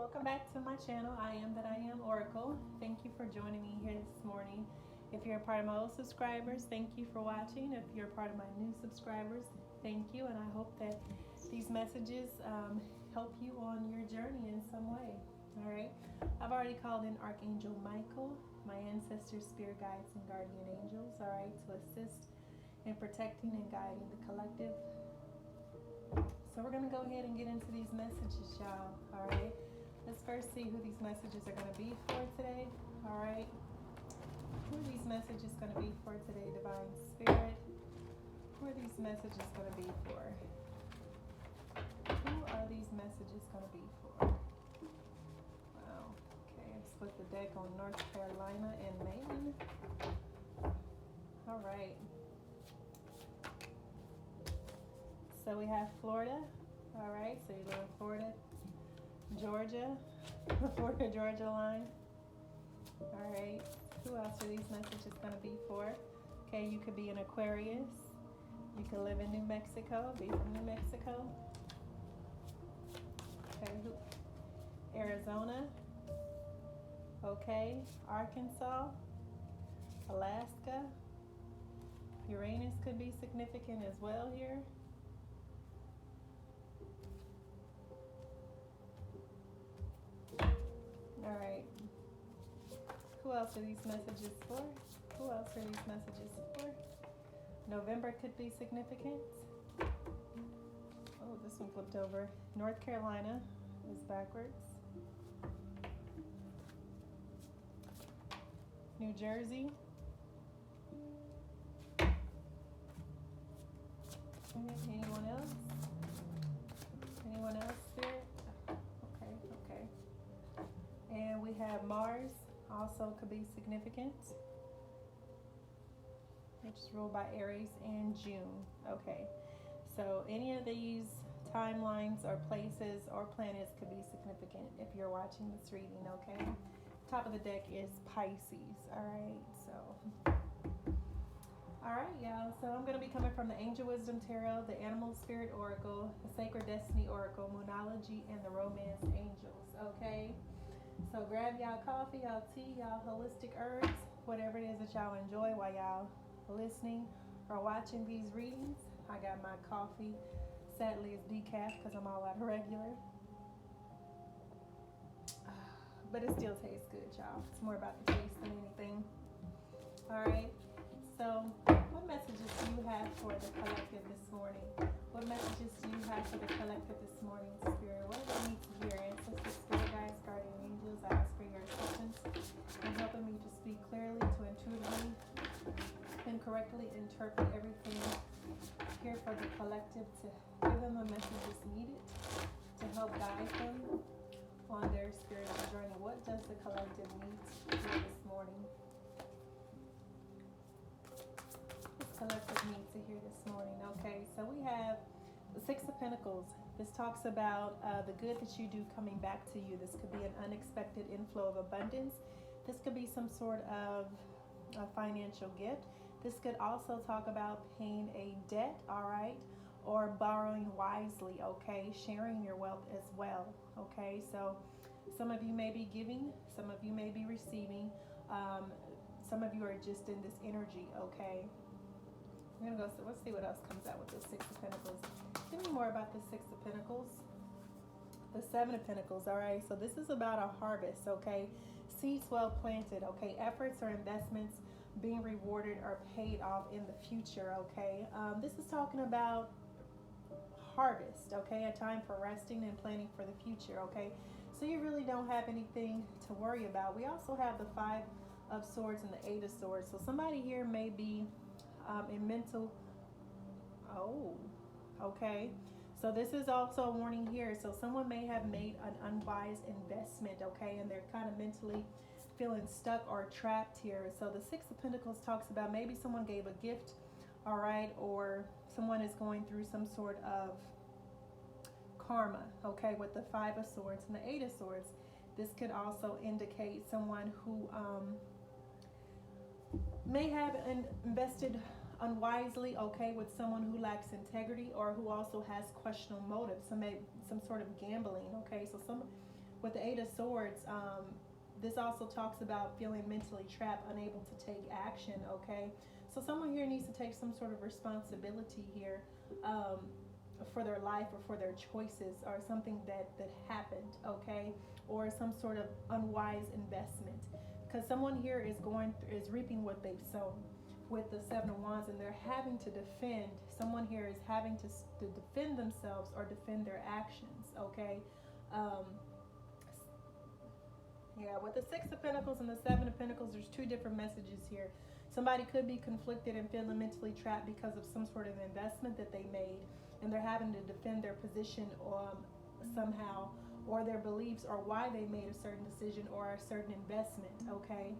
Welcome back to my channel. I am that I am Oracle. Thank you for joining me here this morning. If you're a part of my old subscribers, thank you for watching. If you're a part of my new subscribers, thank you, and I hope that these messages help you on your journey in some way. All right, I've already called in Archangel Michael, my ancestors, spirit guides, and guardian angels, all right, to assist in protecting and guiding the collective. So we're going to go ahead and get into these messages, y'all. All right, let's first see who these messages are going to be for today. All right, who are these messages going to be for today, Divine Spirit? Who are these messages going to be for? Who are these messages going to be for? Wow. Okay, I split the deck on North Carolina and Maine. All right. So we have Florida. All right, so you live in Florida, Georgia, the Florida, Georgia line. All right, who else are these messages going to be for? Okay, you could be an Aquarius. You could live in New Mexico, be from New Mexico. Okay, Arizona. Okay, Arkansas, Alaska. Uranus could be significant as well here. All right. Who else are these messages for? Who else are these messages for? November could be significant. Oh, this one flipped over. North Carolina is backwards. New Jersey. Anyone else? Anyone else, Spirit? Okay. And we have Mars, also could be significant, which is ruled by Aries, and June. Okay, so any of these timelines or places or planets could be significant if you're watching this reading, okay? Top of the deck is Pisces, all right? So, all right, y'all. So I'm going to be coming from the Angel Wisdom Tarot, the Animal Spirit Oracle, the Sacred Destiny Oracle, Moonology, and the Romance Angels, okay? So grab y'all coffee, y'all tea, y'all holistic herbs, whatever it is that y'all enjoy while y'all listening or watching these readings. I got my coffee. Sadly, it's decaf because I'm all out of regular. But it still tastes good, y'all. It's more about the taste than anything. All right. So what messages do you have for the collective this morning? What messages do you have for the collective this morning, Spirit? What do they need to hear? Ancestors, spirit guides, guardian angels, I ask for your assistance in helping me to speak clearly, to intuitively and correctly interpret everything here for the collective, to give them the messages needed to help guide them on their spiritual journey. What does the collective need to hear this morning? Collective need to hear this morning. Okay, so we have the Six of Pentacles. This talks about the good that you do coming back to you. This could be an unexpected inflow of abundance. This could be some sort of a financial gift. This could also talk about paying a debt, all right, or borrowing wisely, okay, sharing your wealth as well, okay. So some of you may be giving, some of you may be receiving, some of you are just in this energy, okay. We're gonna go, so let's see what else comes out with the Six of Pentacles. Give me more about the Six of Pentacles. The Seven of Pentacles, all right? So this is about a harvest, okay? Seeds well planted, okay? Efforts or investments being rewarded or paid off in the future, okay? This is talking about harvest, okay? A time for resting and planning for the future, okay? So you really don't have anything to worry about. We also have the Five of Swords and the Eight of Swords. So somebody here may be in mental, okay, so this is also a warning here. So someone may have made an unwise investment, okay, and they're kind of mentally feeling stuck or trapped here. So the Six of Pentacles talks about maybe someone gave a gift, all right, or someone is going through some sort of karma, okay, with the Five of Swords and the Eight of Swords. This could also indicate someone who may have invested unwisely, okay, with someone who lacks integrity or who also has questionable motives, some sort of gambling, okay. So with the Eight of Swords, this also talks about feeling mentally trapped, unable to take action, okay? So someone here needs to take some sort of responsibility here for their life or for their choices or something that happened, okay? Or some sort of unwise investment. Because someone here is reaping what they've sown with the Seven of Wands, and they're having to defend. Someone here is having to defend themselves or defend their actions, okay? Yeah, with the Six of Pentacles and the Seven of Pentacles, there's two different messages here. Somebody could be conflicted and feeling mentally trapped because of some sort of investment that they made, and they're having to defend their position somehow, or their beliefs, or why they made a certain decision or a certain investment, okay?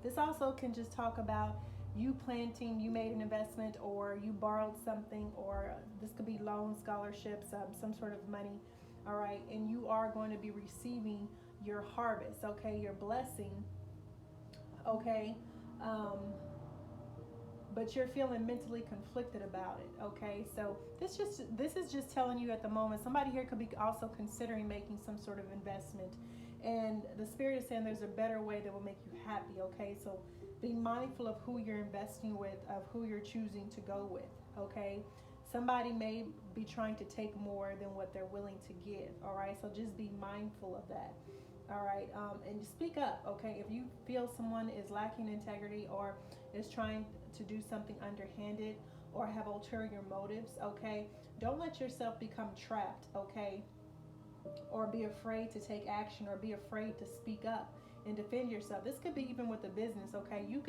This also can just talk about you made an investment, or you borrowed something, or this could be loans, scholarships, some sort of money, all right? And you are going to be receiving your harvest, okay? Your blessing, okay? But you're feeling mentally conflicted about it, okay? So this is just telling you at the moment, somebody here could be also considering making some sort of investment, and the Spirit is saying there's a better way that will make you happy, okay? So be mindful of who you're investing with, of who you're choosing to go with, okay? Somebody may be trying to take more than what they're willing to give, all right? So just be mindful of that, all right? And speak up, okay? If you feel someone is lacking integrity or is trying to do something underhanded or have ulterior motives, okay? Don't let yourself become trapped, okay? Or be afraid to take action, or be afraid to speak up and defend yourself. This could be even with a business, okay? You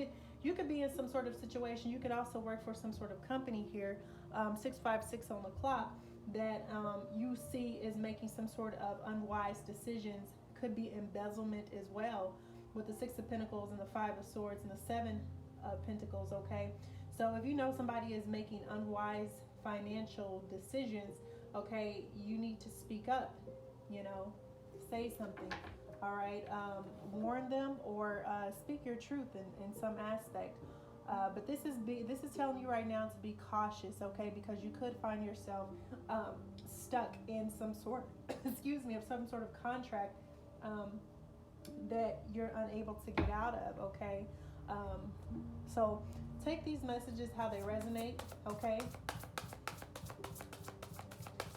could be in some sort of situation. You could also work for some sort of company here, 656 on the clock, that you see is making some sort of unwise decisions. Could be embezzlement as well, with the Six of Pentacles and the Five of Swords and the Seven of Pentacles, okay? So if you know somebody is making unwise financial decisions, okay, you need to speak up, you know, say something, all right? Warn them, or speak your truth in some aspect. But this is telling you right now to be cautious, okay? Because you could find yourself stuck in some sort, excuse me, of some sort of contract that you're unable to get out of, okay? So take these messages how they resonate, okay?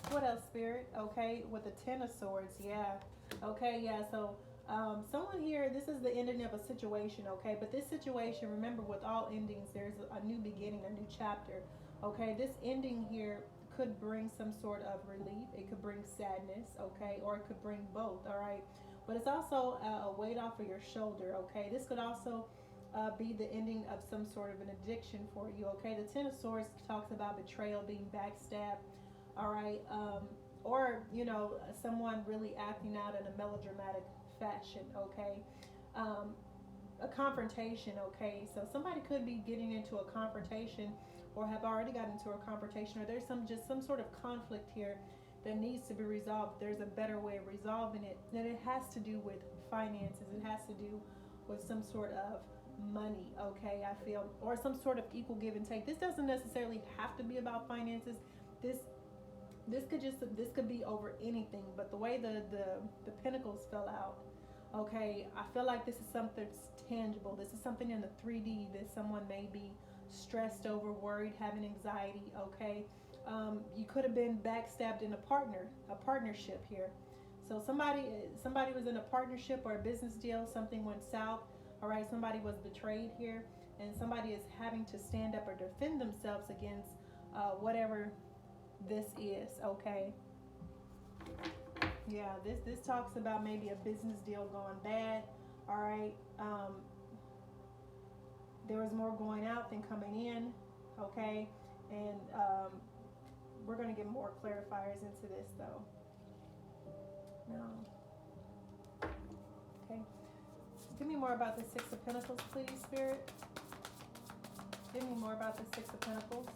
What else, Spirit? Okay, with the Ten of Swords, yeah. Okay, yeah, so someone here, this is the ending of a situation, okay? But this situation, remember, with all endings, there's a new beginning, a new chapter, okay? This ending here could bring some sort of relief. It could bring sadness, okay? Or it could bring both, all right? But it's also a weight off of your shoulder, okay? This could also be the ending of some sort of an addiction for you, okay? The Ten of Swords talks about betrayal, being backstabbed, all right? Or, you know, someone really acting out in a melodramatic fashion, okay? A confrontation, okay? So somebody could be getting into a confrontation, or have already gotten into a confrontation, or there's some sort of conflict here that needs to be resolved. There's a better way of resolving it, and it has to do with finances. It has to do with some sort of money, okay? I feel, or some sort of equal give and take. This doesn't necessarily have to be about finances. This could be over anything. But the way the pentacles fell out, okay, I feel like this is something tangible. This is something in the 3D that someone may be stressed over, worried, having anxiety, okay? You could have been backstabbed in a partnership here. So somebody was in a partnership or a business deal, something went south, all right? Somebody was betrayed here, and somebody is having to stand up or defend themselves against whatever this is, okay? Yeah, this talks about maybe a business deal going bad, all right? There was more going out than coming in, okay? And we're going to get more clarifiers into this, though. No. Okay. Give me more about the Six of Pentacles, please, Spirit. Give me more about the Six of Pentacles.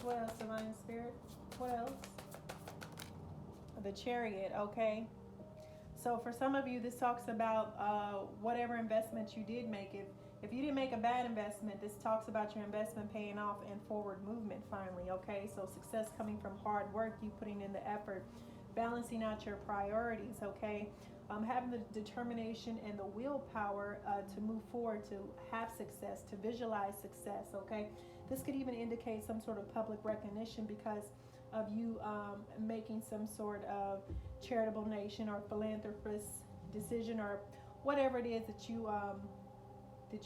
What else, Divine Spirit? What else? The Chariot, okay? So for some of you, this talks about whatever investment you did make. If you didn't make a bad investment, this talks about your investment paying off and forward movement finally, okay? So success coming from hard work, you putting in the effort, balancing out your priorities, okay? Having the determination and the willpower to move forward, to have success, to visualize success, okay? This could even indicate some sort of public recognition because of you making some sort of charitable donation or philanthropist decision or whatever it is that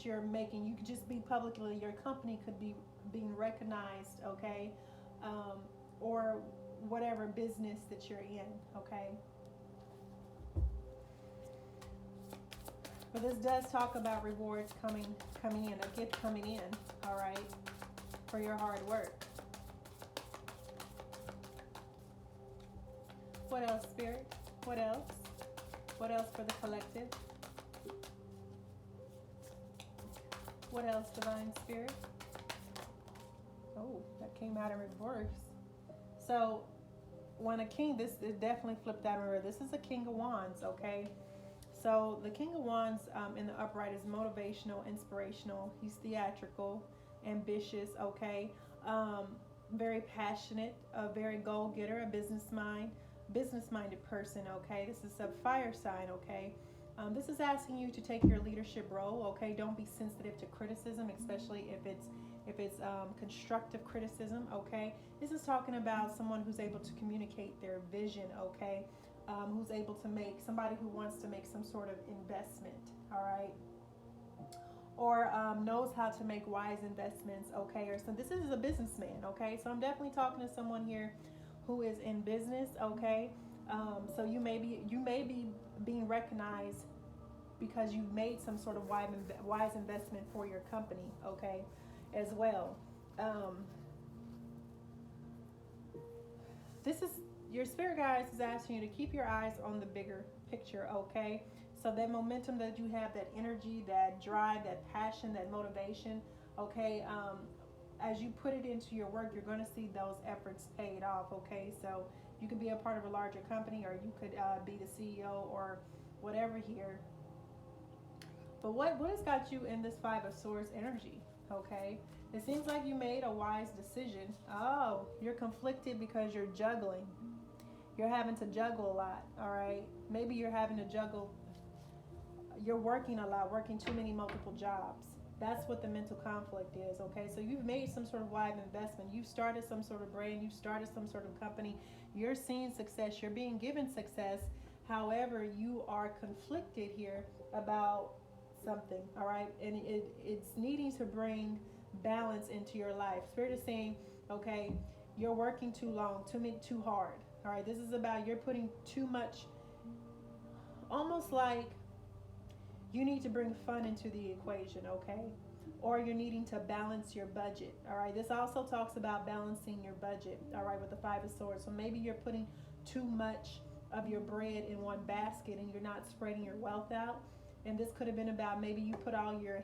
you're making. You could just be publicly, your company could be being recognized, okay? Or whatever business that you're in, okay? But this does talk about rewards coming in, a gift coming in, all right, for your hard work. What else, Spirit? What else? What else for the collective? What else, Divine Spirit? Oh, that came out in reverse. So, when a king, this is definitely flipped out in reverse. This is a King of Wands, okay? So, the King of Wands in the upright is motivational, inspirational. He's theatrical, ambitious, okay? Very passionate, a very goal-getter, a business-minded person, okay? This is a fire sign, okay? This is asking you to take your leadership role, okay? Don't be sensitive to criticism, especially if it's constructive criticism, okay? This is talking about someone who's able to communicate their vision, okay? Who's able to somebody who wants to make some sort of investment, all right? Or knows how to make wise investments, okay? Or so this is a businessman, okay? So I'm definitely talking to someone here who is in business, okay? So you may be being recognized because you made some sort of wise investment for your company, okay, as well. This is your spirit guides is asking you to keep your eyes on the bigger picture, okay? So that momentum that you have, that energy, that drive, that passion, that motivation, okay? As you put it into your work, you're going to see those efforts paid off, okay? So you could be a part of a larger company, or you could be the CEO or whatever here. But what has got you in this Five of Swords energy, okay? It seems like you made a wise decision. Oh, you're conflicted because you're juggling. You're having to juggle a lot, all right? Maybe you're having to juggle. You're working a lot, working too many multiple jobs. That's what the mental conflict is, okay? So you've made some sort of wide investment. You've started some sort of brand. You've started some sort of company. You're seeing success. You're being given success. However, you are conflicted here about something, all right? And it's needing to bring balance into your life. Spirit is saying, okay, you're working too long, too hard, all right? This is about you're putting too much, almost like you need to bring fun into the equation, okay? Or you're needing to balance your budget, all right? This also talks about balancing your budget, all right, with the Five of Swords. So maybe you're putting too much of your bread in one basket and you're not spreading your wealth out. And this could have been about maybe you put all your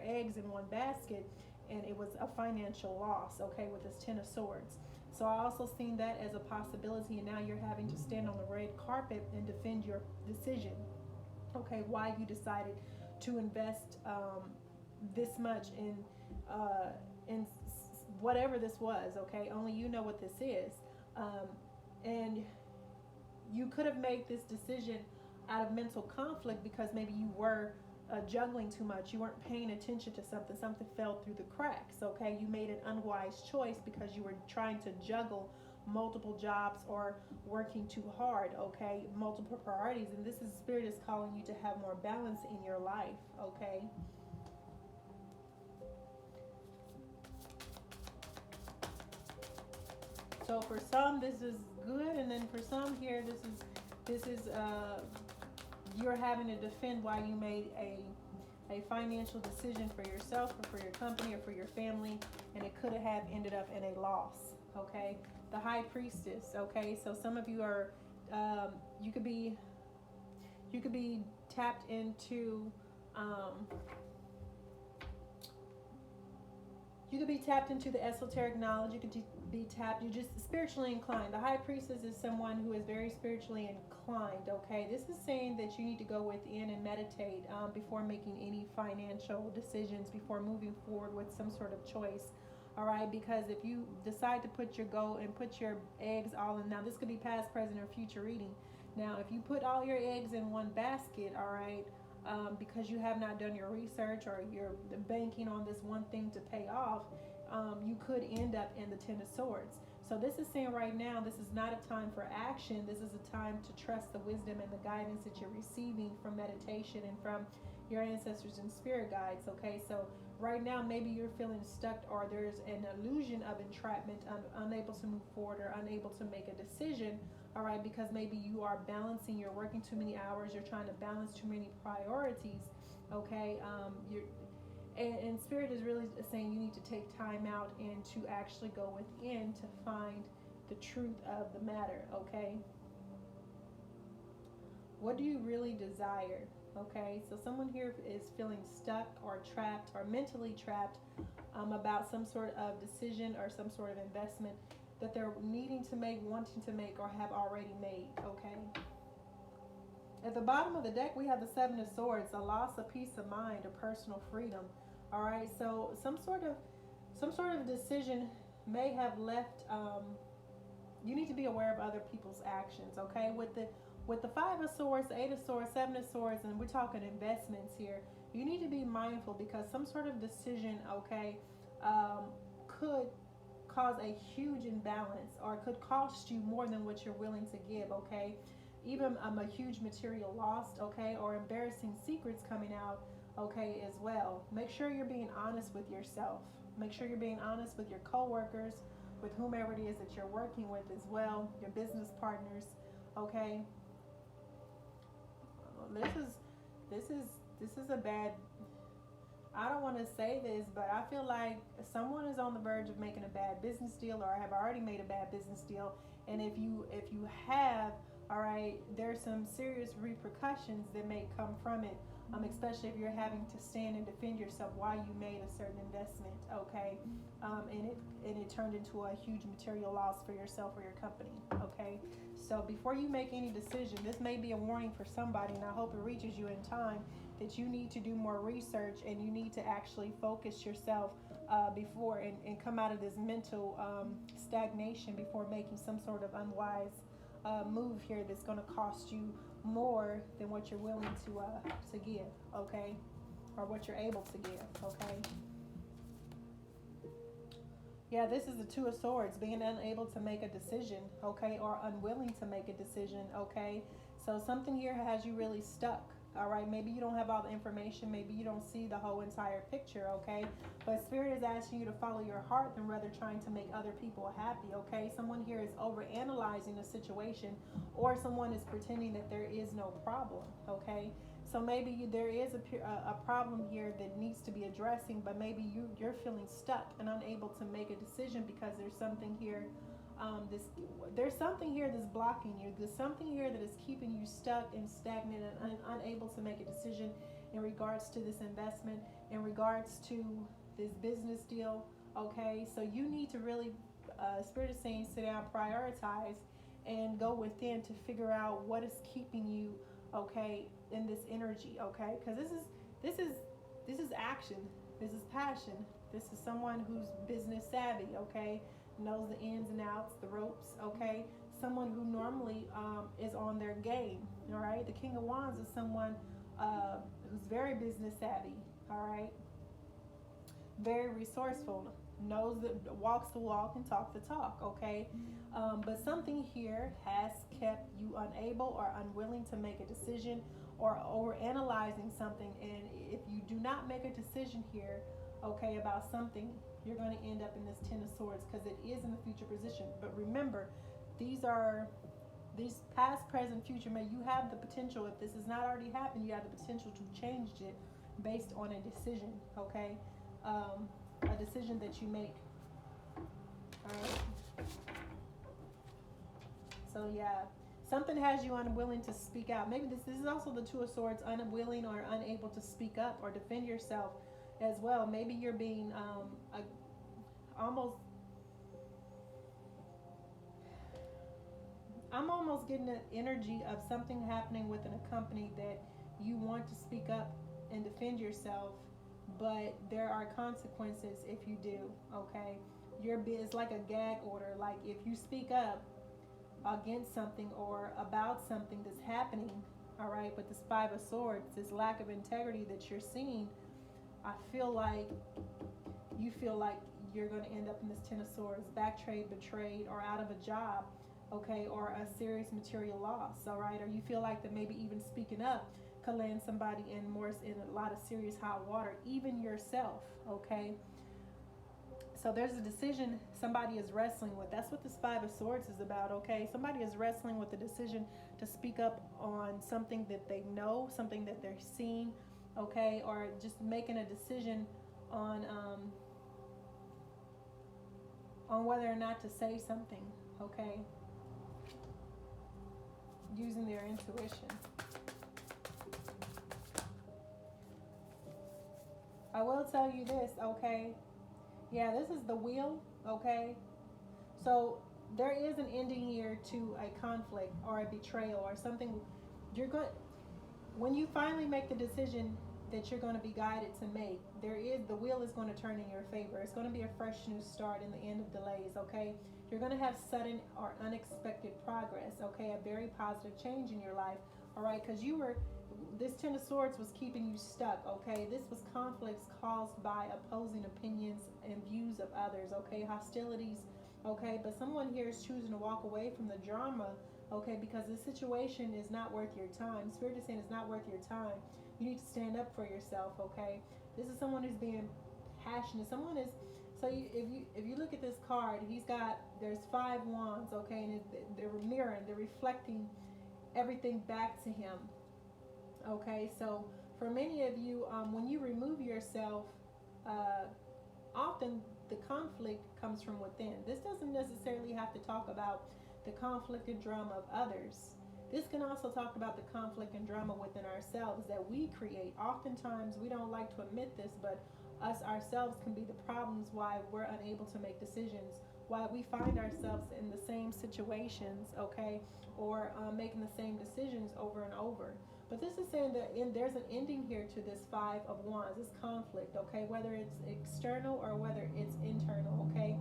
eggs in one basket and it was a financial loss, okay, with this Ten of Swords. So I also seen that as a possibility, and now you're having to stand on the red carpet and defend your decision, okay, why you decided to invest this much in whatever this was, okay? Only you know what this is. And you could have made this decision out of mental conflict because maybe you were juggling too much. You weren't paying attention to something. Something fell through the cracks, okay? You made an unwise choice because you were trying to juggle multiple jobs or working too hard, okay? Multiple priorities. And this is Spirit is calling you to have more balance in your life, okay? So for some this is good, and then for some here this is you're having to defend why you made a financial decision for yourself or for your company or for your family, and it could have ended up in a loss, okay? The High Priestess, okay? So some of you are you could be tapped into you could be tapped into the esoteric knowledge. You could be tapped. You're just spiritually inclined. The high priestess is someone who is very spiritually inclined. Okay, this is saying that you need to go within and meditate before making any financial decisions, before moving forward with some sort of choice. All right, because if you decide to put your eggs all in, now this could be past, present, or future reading. Now, if you put all your eggs in one basket, all right, because you have not done your research or you're banking on this one thing to pay off, you could end up in the Ten of Swords. So this is saying right now, this is not a time for action. This is a time to trust the wisdom and the guidance that you're receiving from meditation and from your ancestors and spirit guides. Okay, so right now maybe you're feeling stuck, or there's an illusion of entrapment, unable to move forward or unable to make a decision. All right, because maybe you are balancing, you're working too many hours, you're trying to balance too many priorities. Okay, and spirit is really saying you need to take time out and to actually go within to find the truth of the matter. Okay, what do you really desire? Okay, so someone here is feeling stuck or trapped or mentally trapped about some sort of decision or some sort of investment that they're needing to make, wanting to make, or have already made. Okay, at the bottom of the deck we have the Seven of Swords, a loss of peace of mind, or personal freedom. All right, so some sort of decision may have left. You need to be aware of other people's actions. Okay, with the Five of Swords, Eight of Swords, Seven of Swords, and we're talking investments here. You need to be mindful because some sort of decision, okay, could cause a huge imbalance, or could cost you more than what you're willing to give. Okay, even a huge material loss. Okay, or embarrassing secrets coming out. Okay, as well. Make sure you're being honest with yourself. Make sure you're being honest with your coworkers, with whomever it is that you're working with as well, your business partners. Okay. This is a bad, I don't want to say this, but I feel like someone is on the verge of making a bad business deal, or have already made a bad business deal. And if you have, all right, there's some serious repercussions that may come from it. Especially if you're having to stand and defend yourself why you made a certain investment, okay, and it turned into a huge material loss for yourself or your company. Okay, so before you make any decision, this may be a warning for somebody, and I hope it reaches you in time, that you need to do more research and you need to actually focus yourself before and come out of this mental stagnation before making some sort of unwise move here that's going to cost you more than what you're willing to give, okay, or what you're able to give. Okay, yeah, this is the Two of Swords, being unable to make a decision, okay, or unwilling to make a decision. Okay, so something here has you really stuck. All right, maybe you don't have all the information, maybe you don't see the whole entire picture. Okay, but Spirit is asking you to follow your heart than rather trying to make other people happy. Okay, someone here is overanalyzing a situation, or someone is pretending that there is no problem. Okay, so maybe there is a problem here that needs to be addressing, but maybe you're feeling stuck and unable to make a decision because there's something here. There's something here that's blocking you. There's something here that is keeping you stuck and stagnant and unable to make a decision in regards to this investment, in regards to this business deal. Okay, so you need to really, Spirit is saying, sit down, prioritize, and go within to figure out what is keeping you, okay, in this energy. Okay, because this is action. This is passion. This is someone who's business savvy. Okay, knows the ins and outs, the ropes. Okay, someone who normally is on their game. All right, the King of Wands is someone who's very business savvy. All right, very resourceful, knows that, walks the walk and talks the talk. Okay, but something here has kept you unable or unwilling to make a decision, or overanalyzing something. And if you do not make a decision here, okay, about something, you're going to end up in this Ten of Swords, because it is in the future position. But remember, these past, present, future. May you have the potential, if this has not already happened, you have the potential to change it based on a decision. Okay, a decision that you make. All right. So yeah, something has you unwilling to speak out. Maybe this is also the Two of Swords, unwilling or unable to speak up or defend yourself as well. Maybe you're being almost, I'm almost getting the energy of something happening within a company that you want to speak up and defend yourself, but there are consequences if you do. Okay, it's like a gag order. Like if you speak up against something or about something that's happening, all right, with this Five of Swords, this lack of integrity that you're seeing, I feel like you feel like you're going to end up in this Ten of Swords, backtrayed, betrayed, or out of a job, okay, or a serious material loss, all right, or you feel like that maybe even speaking up could land somebody in a lot of serious hot water, even yourself, okay. So there's a decision somebody is wrestling with. That's what this Five of Swords is about, okay? Somebody is wrestling with the decision to speak up on something that they know, something that they're seeing, okay? Or just making a decision on whether or not to say something, okay? Using their intuition. I will tell you this, okay? Yeah, this is the Wheel, okay? So there is an ending here to a conflict or a betrayal or something. When you finally make the decision that you're going to be guided to make, the wheel is going to turn in your favor. It's going to be a fresh new start in the end of delays, okay? You're going to have sudden or unexpected progress, okay? A very positive change in your life, all right? Because this Ten of Swords was keeping you stuck, okay? This was conflicts caused by opposing opinions and views of others, okay? Hostilities, okay? But someone here is choosing to walk away from the drama, okay? Because the situation is not worth your time. Spirit is saying it's not worth your time. You need to stand up for yourself, okay? This is someone who's being passionate. Someone is, so if you look at this card, there's 5 wands, okay? And they're mirroring, they're reflecting everything back to him. Okay, so for many of you, when you remove yourself, often the conflict comes from within. This doesn't necessarily have to talk about the conflict and drama of others. This can also talk about the conflict and drama within ourselves that we create. Oftentimes, we don't like to admit this, but us ourselves can be the problems why we're unable to make decisions, why we find ourselves in the same situations, okay, or making the same decisions over and over. But this is saying that there's an ending here to this 5 of Wands, this conflict, okay, whether it's external or whether it's internal, okay.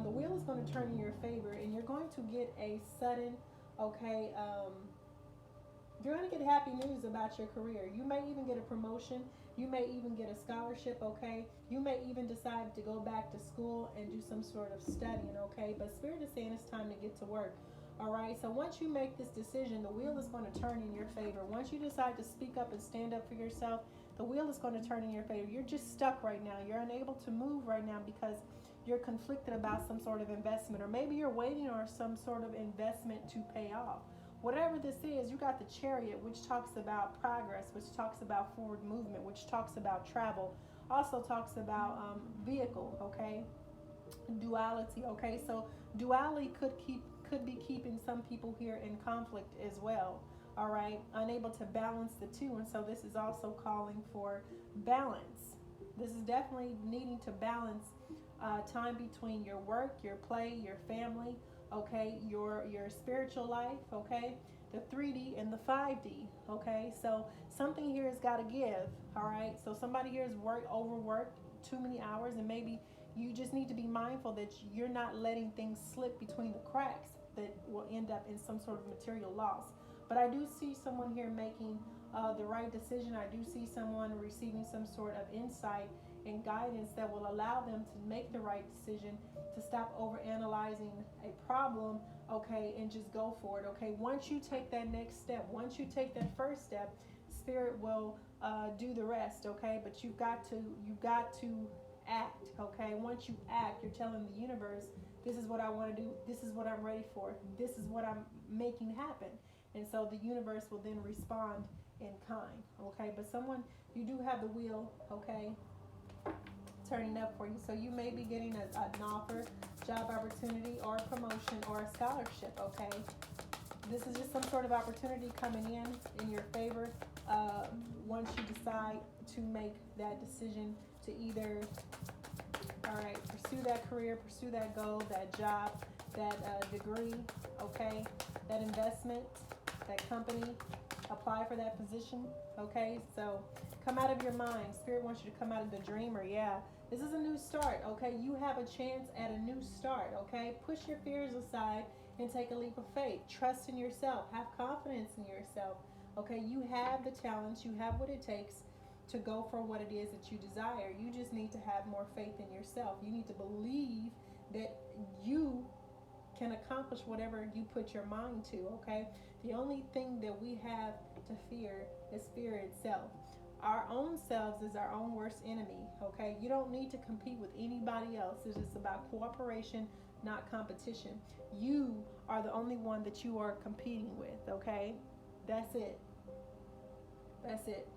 The wheel is going to turn in your favor, and you're going to get a sudden, okay, you're going to get happy news about your career. You may even get a promotion. You may even get a scholarship, okay. You may even decide to go back to school and do some sort of studying, okay. But Spirit is saying it's time to get to work. All right, so once you make this decision, the wheel is going to turn in your favor. Once you decide to speak up and stand up for yourself, the wheel is going to turn in your favor. You're just stuck right now. You're unable to move right now because you're conflicted about some sort of investment, or maybe you're waiting on some sort of investment to pay off. Whatever this is, you got the Chariot, which talks about progress, which talks about forward movement, which talks about travel, also talks about vehicle, okay? Duality, okay? So duality could be keeping some people here in conflict as well, all right, unable to balance the two. And so this is also calling for balance. This is definitely needing to balance time between your work, your play, your family, okay, your spiritual life, okay, the 3D and the 5D, okay. So something here has got to give, all right. So somebody here is overworked too many hours, and maybe you just need to be mindful that you're not letting things slip between the cracks that will end up in some sort of material loss. But I do see someone here making the right decision. I do see someone receiving some sort of insight and guidance that will allow them to make the right decision, to stop overanalyzing a problem, okay, and just go for it, okay. Once you take that next step, once you take that first step, Spirit will do the rest, okay. But you've got to act, okay. Once you act, you're telling the universe, this is what I want to do, this is what I'm ready for, this is what I'm making happen. And so the universe will then respond in kind, okay. But you do have the wheel, okay, turning up for you. So you may be getting an offer, job opportunity, or a promotion, or a scholarship, okay. This is just some sort of opportunity coming in your favor once you decide to make that decision to either, all right, pursue that career, pursue that goal, that job, that degree, okay, that investment, that company, apply for that position, okay? So come out of your mind. Spirit wants you to come out of the dreamer. Yeah, this is a new start, okay? You have a chance at a new start, okay? Push your fears aside and take a leap of faith. Trust in yourself. Have confidence in yourself, okay? You have the talents. You have what it takes to go for what it is that you desire. You just need to have more faith in yourself. You need to believe that you can accomplish whatever you put your mind to, okay? The only thing that we have to fear is fear itself. Our own selves is our own worst enemy, okay? You don't need to compete with anybody else. It's just about cooperation, not competition. You are the only one that you are competing with, okay? That's it. That's it.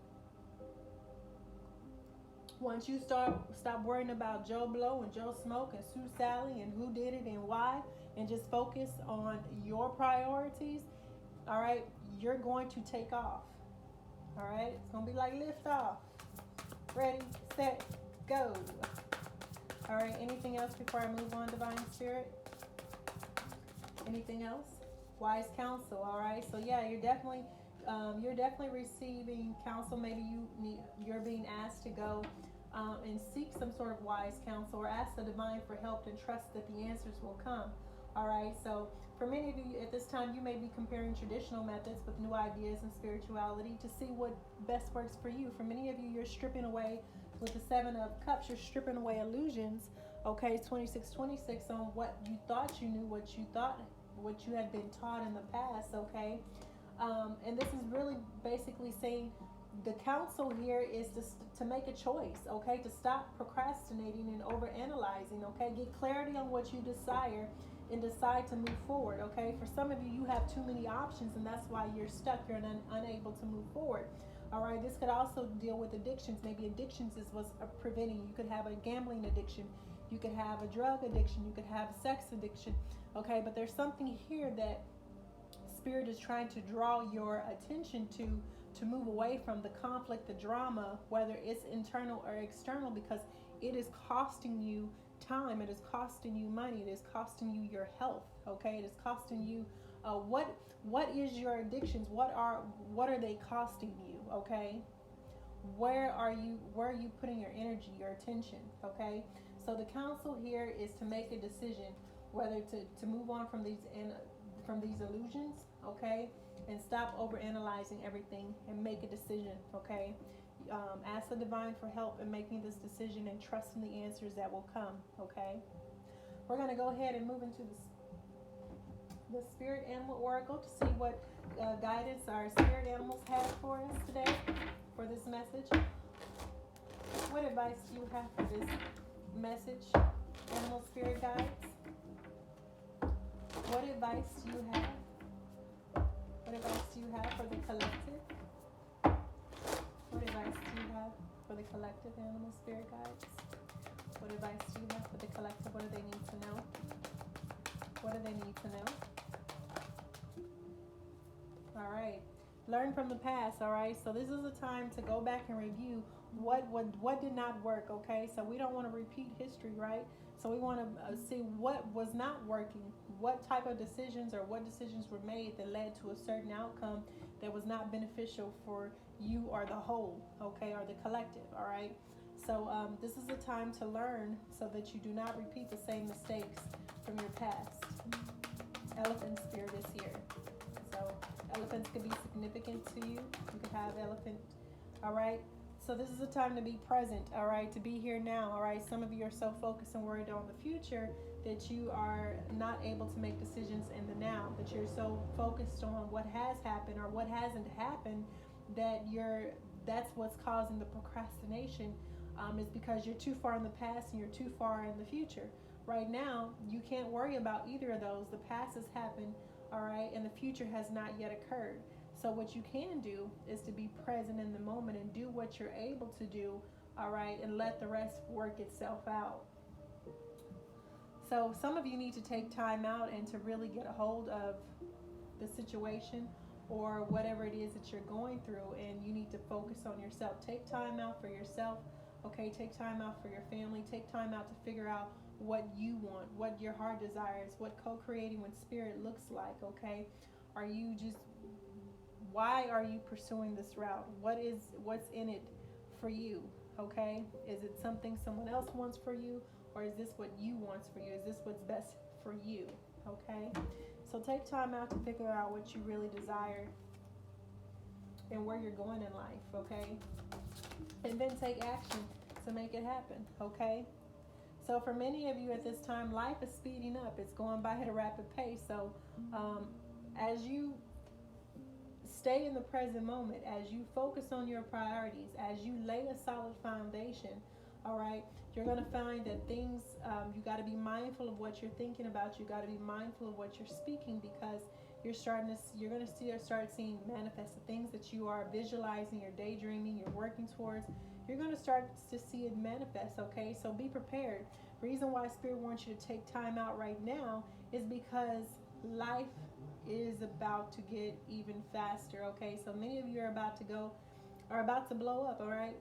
Once you stop worrying about Joe Blow and Joe Smoke and Sue Sally and who did it and why, and just focus on your priorities, all right, you're going to take off. All right, it's going to be like lift off. Ready, set, go. All right, anything else before I move on, Divine Spirit? Anything else? Wise counsel, all right? So yeah, you're definitely receiving counsel. Maybe you're being asked to go and seek some sort of wise counsel, or ask the divine for help and trust that the answers will come. All right, so for many of you at this time, you may be comparing traditional methods with new ideas and spirituality to see what best works for you. For many of you, you're stripping away, with the Seven of Cups, you're stripping away illusions, okay, 2626, on what you thought you knew, what you had been taught in the past, okay? And this is really basically saying the counsel here is to make a choice, okay? To stop procrastinating and overanalyzing, okay? Get clarity on what you desire and decide to move forward, okay? For some of you, you have too many options, and that's why you're stuck. You're unable to move forward. All right, this could also deal with addictions. Maybe addictions is what's preventing you. You could have a gambling addiction. You could have a drug addiction. You could have a sex addiction, okay? But there's something here that Spirit is trying to draw your attention to move away from the conflict, the drama, whether it's internal or external, because it is costing you time, it is costing you money, it is costing you your health, okay? It is costing you what is your addictions? What are they costing you, okay? Where are you putting your energy, your attention, okay? So the counsel here is to make a decision whether to move on from these illusions, okay? And stop overanalyzing everything and make a decision, okay? Ask the divine for help in making this decision and trust in the answers that will come, okay? We're going to go ahead and move into the Spirit Animal Oracle to see what guidance our spirit animals have for us today for this message. What advice do you have for this message, Animal Spirit Guides? What advice do you have? What advice do you have for the collective? What advice do you have for the collective, Animal Spirit Guides? What advice do you have for the collective? What do they need to know? What do they need to know? All right. Learn from the past, all right? So this is a time to go back and review what did not work, okay? So we don't want to repeat history, right? So we want to see what was not working, what type of decisions or what decisions were made that led to a certain outcome that was not beneficial for you or the whole, okay, or the collective, all right? So this is a time to learn so that you do not repeat the same mistakes from your past. Elephant Spirit is here. So elephants could be significant to you. You could have elephant, all right? So this is a time to be present, all right, to be here now, all right? Some of you are so focused and worried on the future that you are not able to make decisions in the now, that you're so focused on what has happened or what hasn't happened that that's what's causing the procrastination, is because you're too far in the past and you're too far in the future. Right now, you can't worry about either of those. The past has happened, all right, and the future has not yet occurred. So what you can do is to be present in the moment and do what you're able to do, all right, and let the rest work itself out. So some of you need to take time out and to really get a hold of the situation or whatever it is that you're going through, and you need to focus on yourself. Take time out for yourself, okay? Take time out for your family. Take time out to figure out what you want, what your heart desires, what co-creating with spirit looks like, okay? Are you just, why are you pursuing this route? What's in it for you, okay? Is it something someone else wants for you, or is this what you want for you? Is this what's best for you, okay? So take time out to figure out what you really desire and where you're going in life, okay? And then take action to make it happen, okay? So for many of you at this time, life is speeding up. It's going by at a rapid pace. So as you stay in the present moment, as you focus on your priorities, as you lay a solid foundation, all right, you're going to find that things, you got to be mindful of what you're thinking about. You got to be mindful of what you're speaking, because you're going to start seeing manifest the things that you are visualizing, you're daydreaming, you're working towards. You're going to start to see it manifest, okay? So be prepared. Reason why Spirit wants you to take time out right now is because life is about to get even faster, okay? So many of you are about to blow up, all right?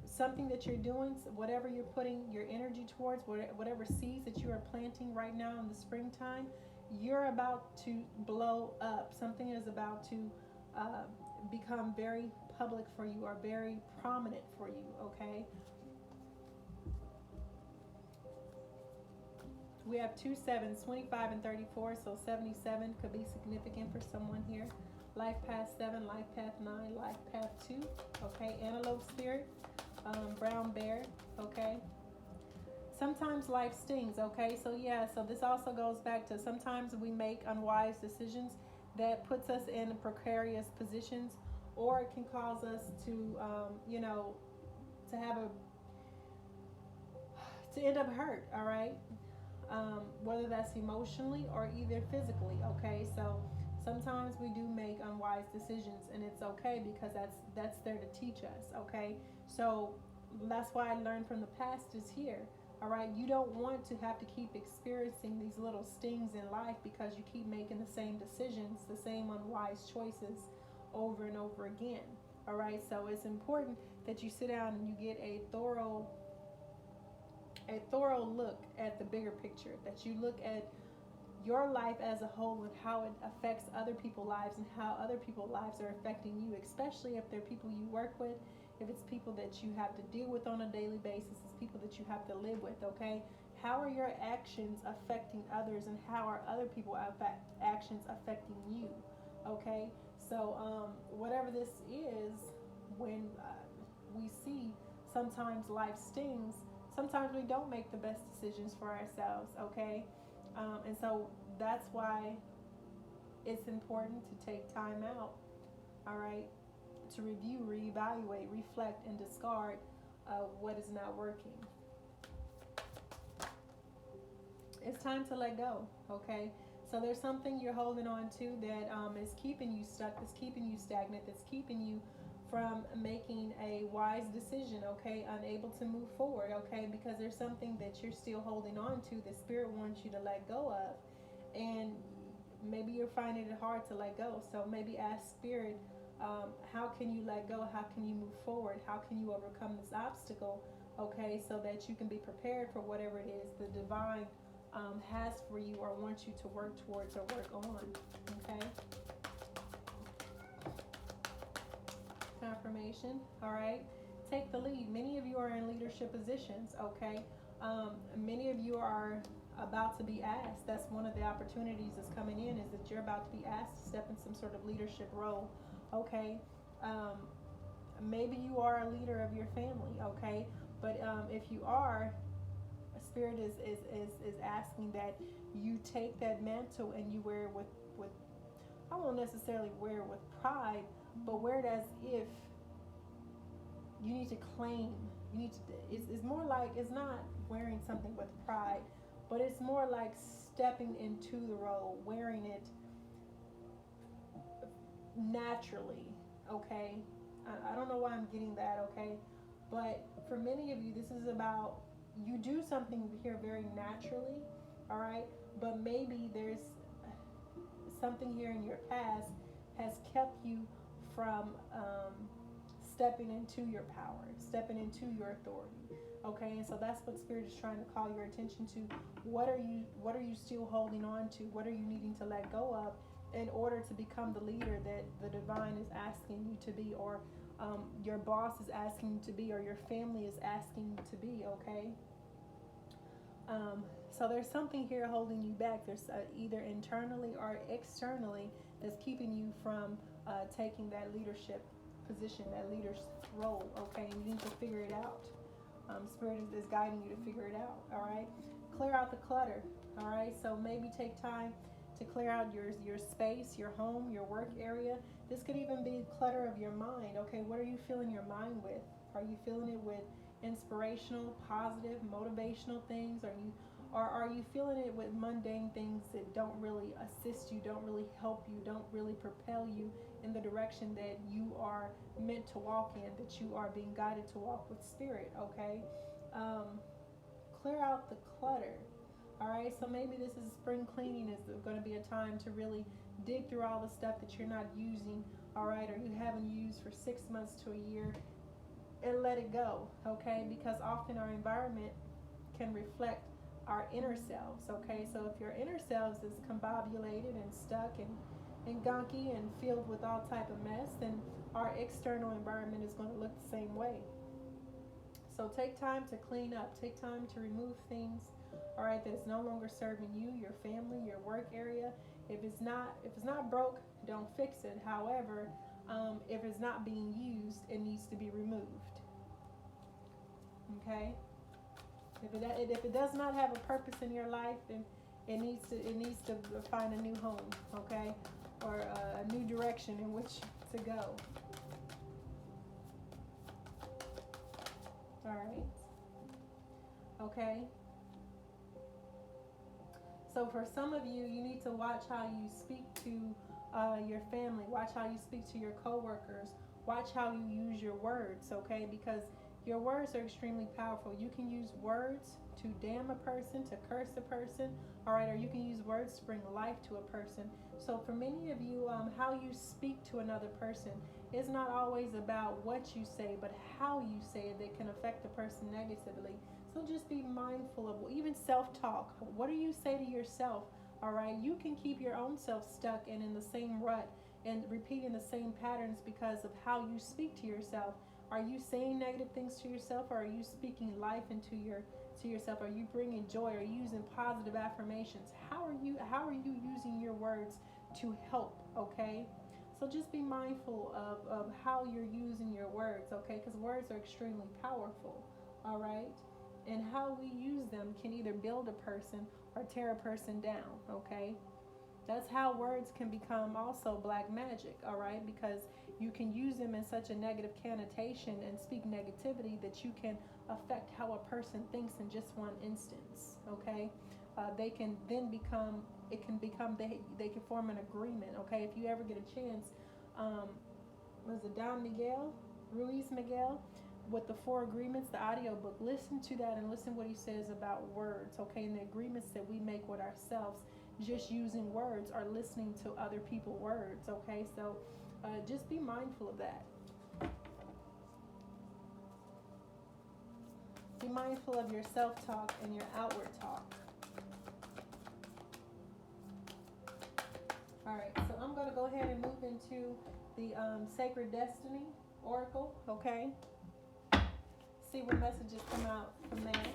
Something that you're doing, whatever you're putting your energy towards, whatever seeds that you are planting right now in the springtime, you're about to blow up. Something is about to become very public for you, or very prominent for you, okay? We have 2 sevens, 25 and 34, so 77 could be significant for someone here. Life path 7, life path 9, life path 2, okay? Antelope spirit, brown bear, okay? Sometimes life stings, okay? So yeah, so this also goes back to sometimes we make unwise decisions that puts us in precarious positions, or it can cause us to, to end up hurt, all right? Whether that's emotionally or either physically, okay? So sometimes we do make unwise decisions, and it's okay, because that's there to teach us, okay? So that's why I learned from the past is here, all right? You don't want to have to keep experiencing these little stings in life because you keep making the same decisions, the same unwise choices over and over again, all right? So it's important that you sit down and you get a thorough look at the bigger picture, that you look at your life as a whole and how it affects other people's lives, and how other people's lives are affecting you, especially if they're people you work with, if it's people that you have to deal with on a daily basis, it's people that you have to live with, okay? How are your actions affecting others, and how are other people's actions affecting you, okay? So whatever this is, when we see sometimes life stings, sometimes we don't make the best decisions for ourselves, okay? And so that's why it's important to take time out, all right, to review, reevaluate, reflect, and discard what is not working. It's time to let go, okay? So there's something you're holding on to that is keeping you stuck, that's keeping you stagnant, that's keeping you from making a wise decision, okay? Unable to move forward, okay? Because there's something that you're still holding on to that Spirit wants you to let go of. And maybe you're finding it hard to let go. So maybe ask Spirit, how can you let go? How can you move forward? How can you overcome this obstacle, okay? So that you can be prepared for whatever it is the divine has for you, or wants you to work towards or work on, okay? Confirmation, all right? Take the lead. Many of you are in leadership positions, okay? Many of you are about to be asked. That's one of the opportunities that's coming in, is that you're about to be asked to step in some sort of leadership role, okay? Maybe you are a leader of your family, okay? But if you are, Spirit is asking that you take that mantle and you wear it with I won't necessarily wear it with pride, but wear it as if you need to claim. You need to. It's more like, it's not wearing something with pride, but it's more like stepping into the role, wearing it naturally. Okay, I don't know why I'm getting that. Okay, but for many of you, this is about, you do something here very naturally. All right, but maybe there's something here in your past has kept you from stepping into your power, stepping into your authority. Okay, and so that's what Spirit is trying to call your attention to. What are you still holding on to? What are you needing to let go of in order to become the leader that the divine is asking you to be, or your boss is asking you to be, or your family is asking you to be? Okay. So there's something here holding you back. There's either internally or externally that's keeping you from taking that leadership position, that leader's role. Okay, and you need to figure it out. Spirit is guiding you to figure it out. All right, clear out the clutter. All right, so maybe take time to clear out your space, your home, your work area. This could even be clutter of your mind. Okay, what are you filling your mind with? Are you filling it with inspirational, positive, motivational things? Are you filling it with mundane things that don't really assist you, don't really help you, don't really propel you in the direction that you are meant to walk in, that you are being guided to walk with Spirit? Okay, clear out the clutter. All right, so maybe this is spring cleaning is going to be a time to really dig through all the stuff that you're not using, all right, or you haven't used for 6 months to a year, and let it go. Okay, because often our environment can reflect our inner selves. Okay, so if your inner selves is combobulated and stuck and gunky and filled with all type of mess, then our external environment is going to look the same way. So take time to clean up, take time to remove things, all right, that is no longer serving you, your family, your work area. If it's not broke, don't fix it. However, if it's not being used, it needs to be removed. Okay, if it does not have a purpose in your life, then it needs to find a new home. Okay, or a new direction in which to go. All right. Okay. So for some of you, you need to watch how you speak to your family. Watch how you speak to your coworkers. Watch how you use your words, okay? Because your words are extremely powerful. You can use words to damn a person, to curse a person, all right? Or you can use words to bring life to a person. So for many of you, how you speak to another person is not always about what you say, but how you say it that can affect the person negatively. So just be mindful of even self-talk. What do you say to yourself? All right, you can keep your own self stuck and in the same rut and repeating the same patterns because of how you speak to yourself. Are you saying negative things to yourself, or are you speaking life into yourself? Are you bringing joy? Are you using positive affirmations? How are you using your words to help? Okay, so just be mindful of how you're using your words. Okay, because words are extremely powerful. All right. And how we use them can either build a person or tear a person down, okay? That's how words can become also black magic, all right? Because you can use them in such a negative connotation and speak negativity that you can affect how a person thinks in just one instance, okay? They can then become, they can form an agreement, okay? If you ever get a chance, was it Ruiz Miguel? With the 4 agreements, the audiobook, listen to that and listen what he says about words, okay, and the agreements that we make with ourselves just using words or listening to other people's words, okay? So just be mindful of that. Be mindful of your self-talk and your outward talk. All right, so I'm going to go ahead and move into the Sacred Destiny Oracle, okay? See what messages come out from there.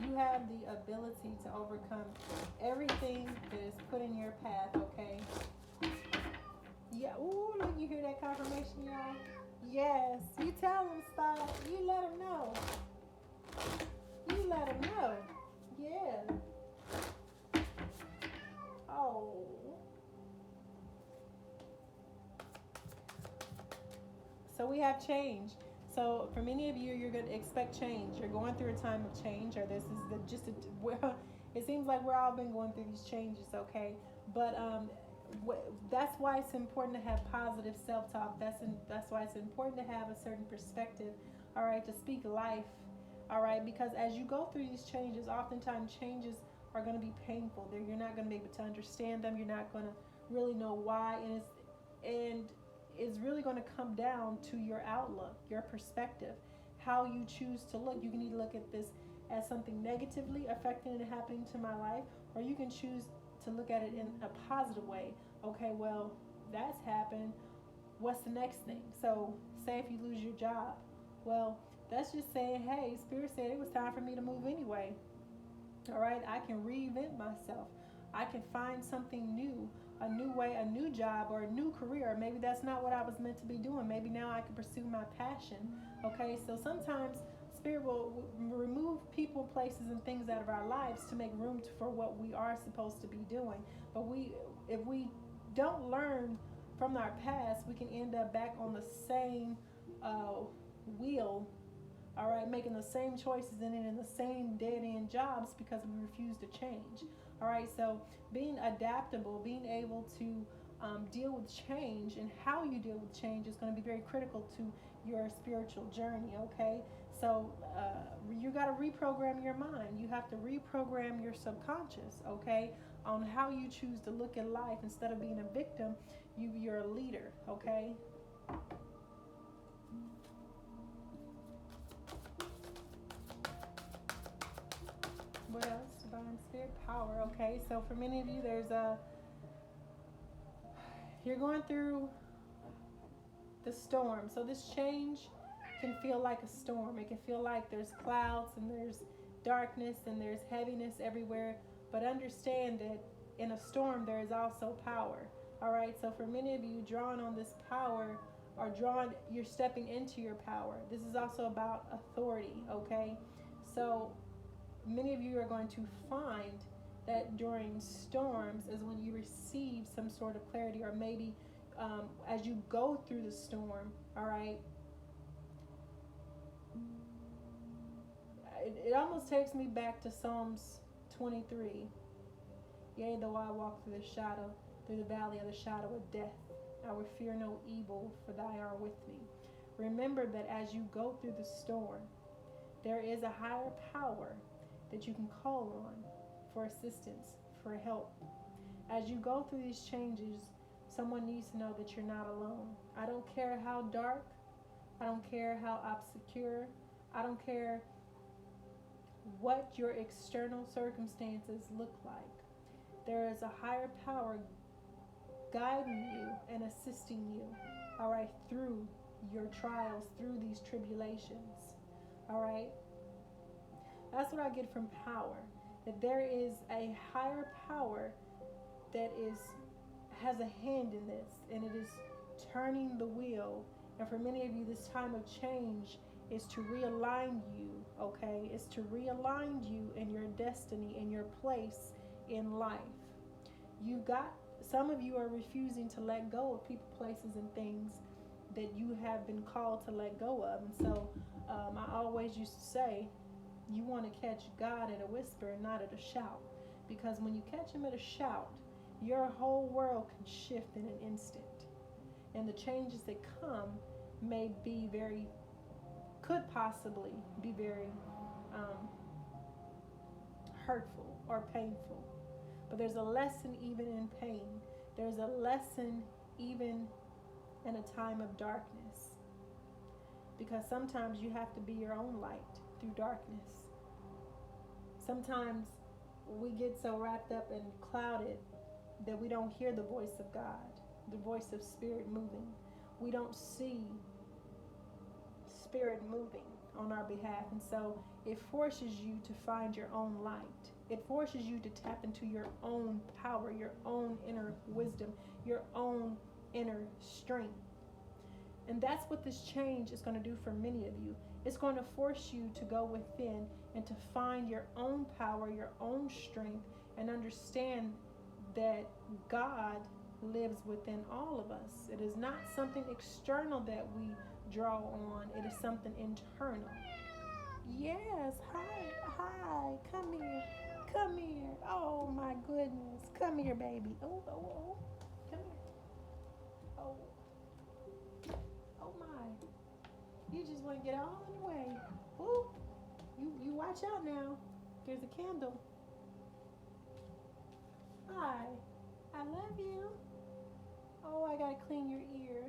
You have the ability to overcome everything that is put in your path, okay? Yeah, ooh, look, you hear that confirmation, y'all? Yes, you tell them, stop. You let them know. You let them know. Yeah. Oh. So we have change. So for many of you, you're going to expect change. You're going through a time of change, or this is it seems like we're all been going through these changes, okay? But that's why it's important to have positive self-talk. That's why it's important to have a certain perspective, all right, to speak life, all right? Because as you go through these changes, oftentimes changes are going to be painful. You're not going to be able to understand them. You're not going to really know why, and is really going to come down to your outlook, your perspective, how you choose to look. You can either look at this as something negatively affecting and happening to my life, or you can choose to look at it in a positive way. Okay, well, that's happened. What's the next thing? So, say if you lose your job, well, that's just saying, hey, Spirit said it was time for me to move anyway. All right, I can reinvent myself. I can find something new, a new way, a new job, or a new career. Maybe that's not what I was meant to be doing. Maybe now I can pursue my passion. Okay, so sometimes Spirit will remove people, places, and things out of our lives to make room for what we are supposed to be doing. But if we don't learn from our past, we can end up back on the same wheel, all right, making the same choices and in the same dead-end jobs because we refuse to change. All right, so being adaptable, being able to deal with change, and how you deal with change is going to be very critical to your spiritual journey. Okay, so you got to reprogram your mind. You have to reprogram your subconscious, okay, on how you choose to look at life. Instead of being a victim, you're a leader. Okay. What else? Divine Spirit power. Okay, so for many of you, you're going through the storm. So this change can feel like a storm. It can feel like there's clouds and there's darkness and there's heaviness everywhere. But understand that in a storm, there is also power. All right, so for many of you, drawing on this power, or you're stepping into your power. This is also about authority. Okay, so many of you are going to find that during storms is when you receive some sort of clarity, or maybe as you go through the storm. All right, it almost takes me back to Psalms 23. Yea, though I walk through the valley of the shadow of death, I will fear no evil, for thy art with me. Remember that as you go through the storm, there is a higher power that you can call on for assistance, for help. As you go through these changes, someone needs to know that you're not alone. I don't care how dark, I don't care how obscure, I don't care what your external circumstances look like. There is a higher power guiding you and assisting you, all right, through your trials, through these tribulations, all right? That's what I get from power, that there is a higher power that has a hand in this, and it is turning the wheel. And for many of you, this time of change is to realign you, okay? It's to realign you in your destiny, in your place in life. Some of you are refusing to let go of people, places, and things that you have been called to let go of. And so I always used to say, you want to catch God at a whisper and not at a shout. Because when you catch him at a shout, your whole world can shift in an instant. And the changes that come could possibly be very hurtful or painful. But there's a lesson even in pain. There's a lesson even in a time of darkness. Because sometimes you have to be your own light through darkness. Sometimes we get so wrapped up and clouded that we don't hear the voice of God, the voice of Spirit moving. We don't see Spirit moving on our behalf. And so it forces you to find your own light. It forces you to tap into your own power, your own inner wisdom, your own inner strength. And that's what this change is going to do for many of you. It's going to force you to go within and to find your own power, your own strength, and understand that God lives within all of us. It is not something external that we draw on. It is something internal. Yes, hi, come here. Oh my goodness, come here, baby. Oh, come here. Oh my. You just want to get all in the way. Ooh, you watch out now. There's a candle. Hi, I love you. Oh, I gotta clean your ear.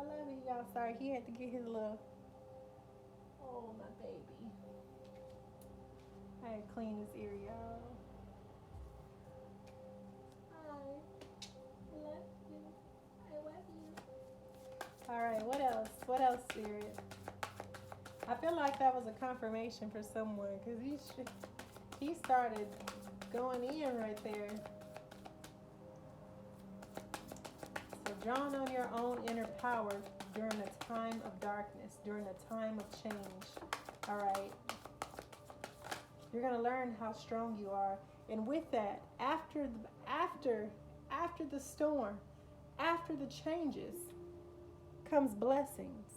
love you, y'all. Sorry, he had to get his little. Oh, my baby. I had to clean his ear, y'all. I love you. I love you. All right, what else? What else, Spirit? I feel like that was a confirmation for someone because he started going in right there. So drawn on your own inner power during a time of darkness, during a time of change. All right. You're going to learn how strong you are. And with that, after the storm, after the changes, comes blessings.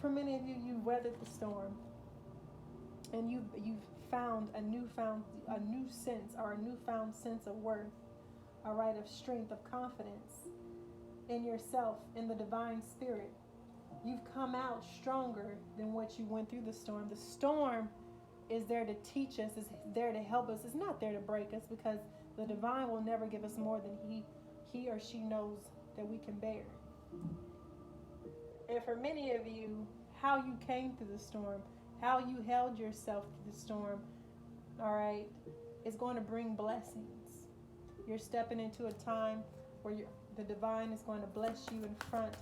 For many of you, you've weathered the storm, and you've found a new sense, or a newfound sense of worth, all right, of strength, of confidence in yourself, in the divine spirit. You've come out stronger than what you went through the storm. The storm is there to teach us, is there to help us. It's not there to break us, because the divine will never give us more than he or she knows that we can bear. And for many of you, how you came through the storm, how you held yourself through the storm, all right, is going to bring blessings. You're stepping into a time where the divine is going to bless you in front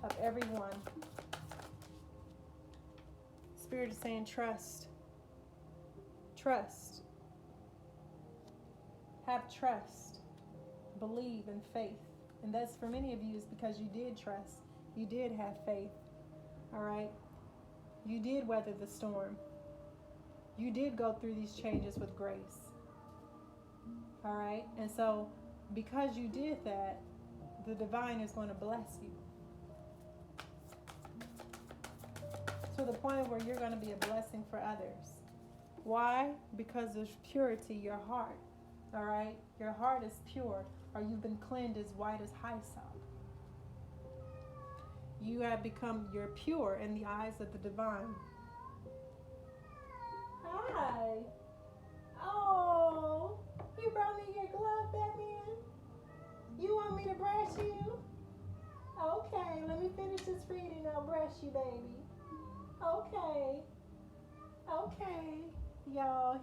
of everyone. Spirit is saying trust. Trust. Have trust. Believe in faith. And that's, for many of you, is because you did trust. You did have faith. All right? You did weather the storm. You did go through these changes with grace. All right? And so, because you did that, the divine is going to bless you. To the point where you're going to be a blessing for others. Why? Because of purity, your heart. All right? Your heart is pure, or you've been cleansed as white as hyssop. You have become, you're pure in the eyes of the divine. Hi. Oh, you brought me your glove, Batman? You want me to brush you? Okay, let me finish this reading. I'll brush you, baby. Okay. Okay. Y'all,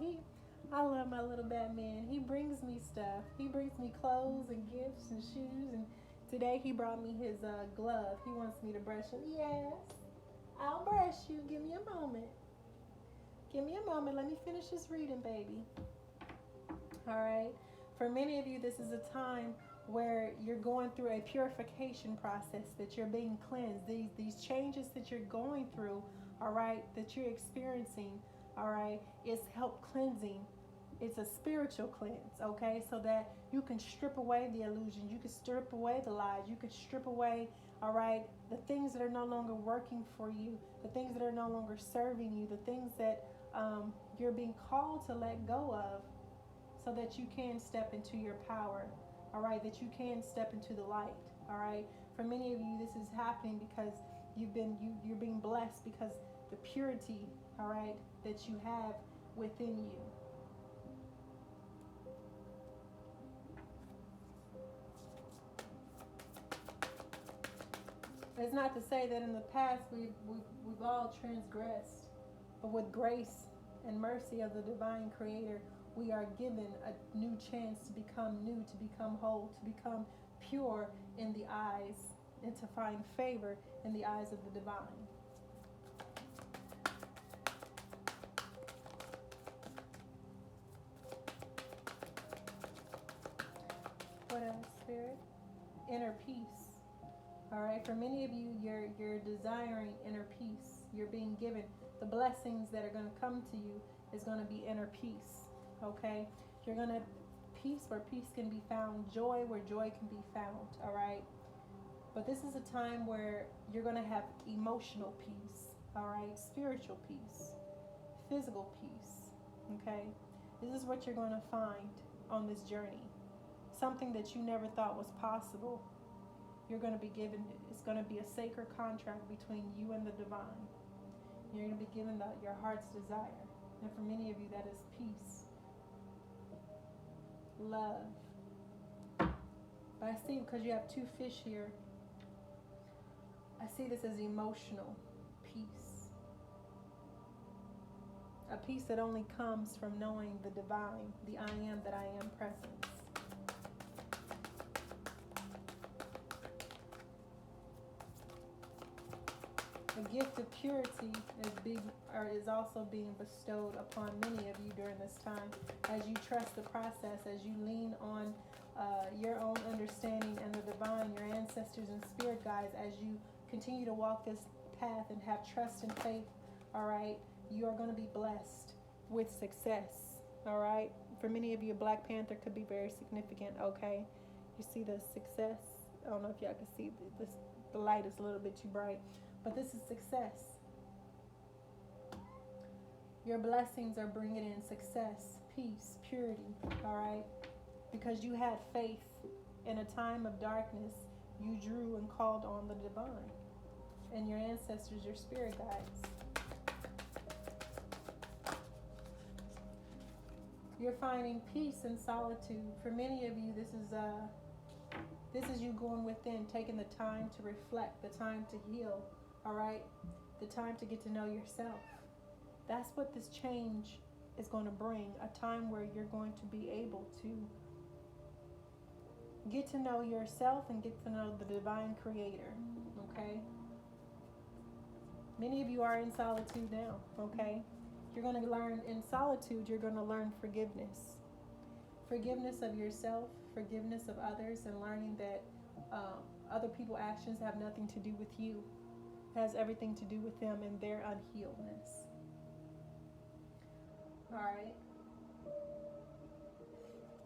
I love my little Batman. He brings me stuff. He brings me clothes and gifts and shoes, and today he brought me his glove. He wants me to brush him. Yes, I'll brush you. Give me a moment. Give me a moment. Let me finish this reading, baby. All right. For many of you, this is a time where you're going through a purification process, that you're being cleansed. These changes that you're going through, all right, that you're experiencing, all right, is help cleansing. It's a spiritual cleanse, okay? So that you can strip away the illusions. You can strip away the lies. You can strip away, all right, the things that are no longer working for you, the things that are no longer serving you, the things that you're being called to let go of, so that you can step into your power, all right, that you can step into the light, all right? For many of you, this is happening because you're being blessed because the purity, all right, that you have within you. It's not to say that in the past we've all transgressed, but with grace and mercy of the divine creator, we are given a new chance to become new, to become whole, to become pure in the eyes, and to find favor in the eyes of the divine. What else, Spirit? Inner peace. All right, for many of you, you're desiring inner peace. You're being given the blessings that are going to come to you is going to be inner peace. Okay, you're going to peace where peace can be found, joy where joy can be found. All right, but this is a time where you're going to have emotional peace. All right, spiritual peace, physical peace. Okay, this is what you're going to find on this journey. Something that you never thought was possible. You're going to be given, it's going to be a sacred contract between you and the divine. You're going to be given your heart's desire. And for many of you, that is peace, love, But I see, because you have two fish here, I see this as emotional peace. A peace that only comes from knowing the divine, the I am that I am presence. The gift of purity is also being bestowed upon many of you during this time, as you trust the process, as you lean on your own understanding and the divine, your ancestors and spirit guides, as you continue to walk this path and have trust and faith. All right, you are going to be blessed with success. All right, for many of you, Black Panther could be very significant. Okay, you see the success. I don't know if y'all can see this. The light is a little bit too bright. But this is success. Your blessings are bringing in success, peace, purity, all right? Because you had faith in a time of darkness, you drew and called on the divine and your ancestors, your spirit guides. You're finding peace in solitude. For many of you, this is you going within, taking the time to reflect, the time to heal. All right, the time to get to know yourself. That's what this change is going to bring, a time where you're going to be able to get to know yourself and get to know the divine creator, okay? Many of you are in solitude now, okay? You're going to learn in solitude, you're going to learn forgiveness. Forgiveness of yourself, forgiveness of others, and learning that other people's actions have nothing to do with you. Has everything to do with them and their unhealedness. All right.